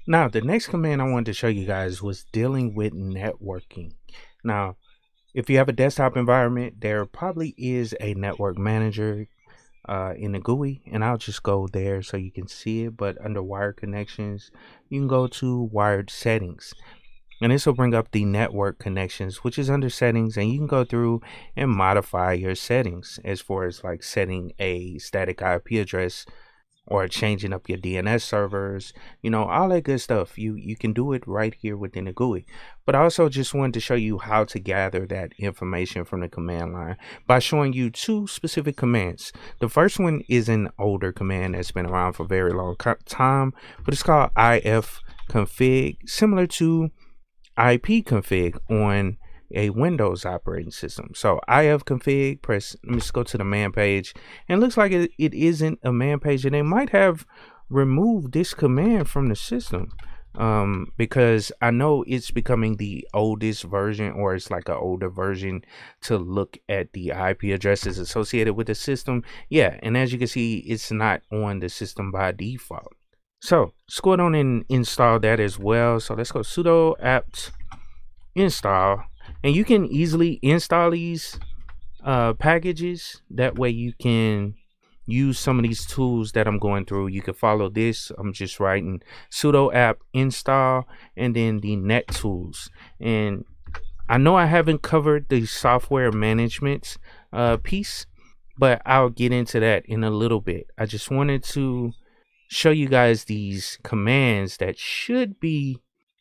Now, the next command I wanted to show you guys was dealing with networking. Now, if you have a desktop environment, there probably is a network manager in the GUI, and I'll just go there so you can see it. But under wired connections, you can go to wired settings, and this will bring up the network connections, which is under settings, and you can go through and modify your settings as far as like setting a static IP address or changing up your DNS servers, all that good stuff. You can do it right here within the GUI. But I also just wanted to show you how to gather that information from the command line by showing you two specific commands. The first one is an older command that's been around for a very long time, but it's called ifconfig, similar to ipconfig on a Windows operating system. So ifconfig, let me just go to the man page, and it looks like it isn't a man page, and they might have removed this command from the system because I know it's becoming the oldest version, or it's like an older version to look at the IP addresses associated with the system. Yeah, and as you can see, it's not on the system by default. So let's go on and install that as well. So let's go sudo apt install, and you can easily install these packages. That way you can use some of these tools that I'm going through. You can follow this. I'm just writing sudo apt install and then the net tools. And I know I haven't covered the software management piece, but I'll get into that in a little bit. I just wanted to show you guys these commands that should be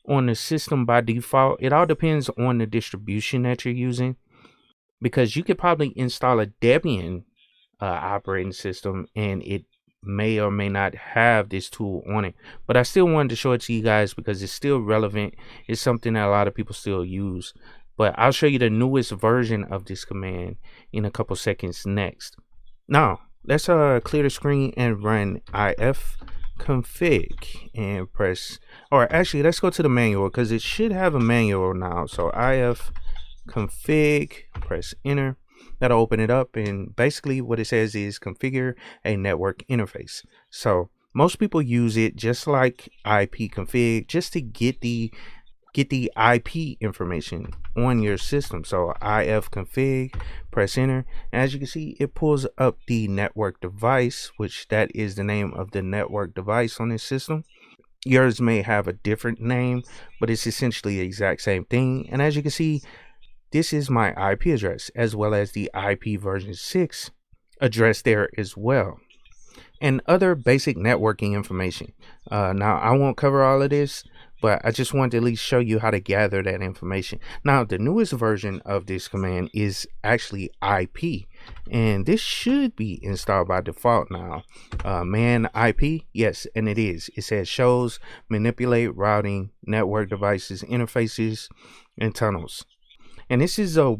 on the system by default. It all depends on the distribution that you're using, because you could probably install a Debian operating system and it may or may not have this tool on it. But I still wanted to show it to you guys because it's still relevant. It's something that a lot of people still use. But I'll show you the newest version of this command in a couple seconds next. Now, let's clear the screen and run ifconfig and press, or actually let's go to the manual because it should have a manual now. So ifconfig, press enter. That'll open it up, and basically what it says is configure a network interface. So most people use it just like ipconfig, just to get the IP information on your system. So ifconfig, press enter. As you can see, it pulls up the network device, which that is the name of the network device on this system. Yours may have a different name, but it's essentially the exact same thing. And as you can see, this is my IP address as well as the IP version 6 address there as well, and other basic networking information. Now, I won't cover all of this, but I just wanted to at least show you how to gather that information. Now, the newest version of this command is actually IP, and this should be installed by default now. Man IP, yes, and it is. It says shows, manipulate routing, network devices, interfaces, and tunnels. And this is a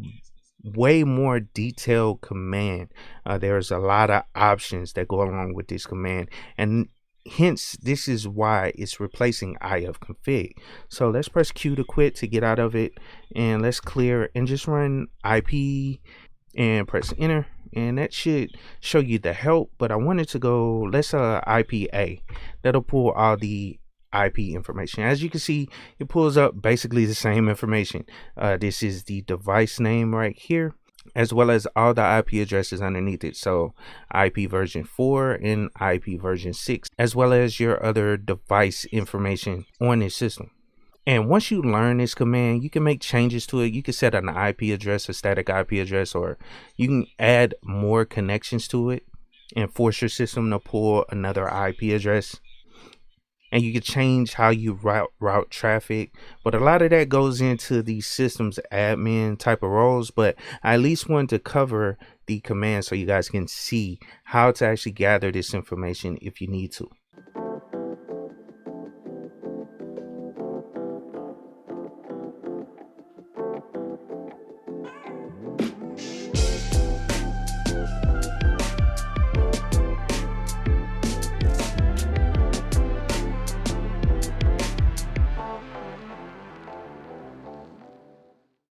way more detailed command. There's a lot of options that go along with this command, and hence this is why it's replacing ifconfig. So let's press Q to quit to get out of it, and let's clear and just run IP and press enter, and that should show you the help. But I wanted to go, let's IPA. That'll pull all the IP information. As you can see, it pulls up basically the same information. This is the device name right here, as well as all the IP addresses underneath it. So IP version 4 and IP version 6, as well as your other device information on this system. And once you learn this command, you can make changes to it. You can set an IP address, a static IP address, or you can add more connections to it and force your system to pull another IP address. And you can change how you route traffic, but a lot of that goes into the systems admin type of roles. But I at least wanted to cover the command so you guys can see how to actually gather this information if you need to.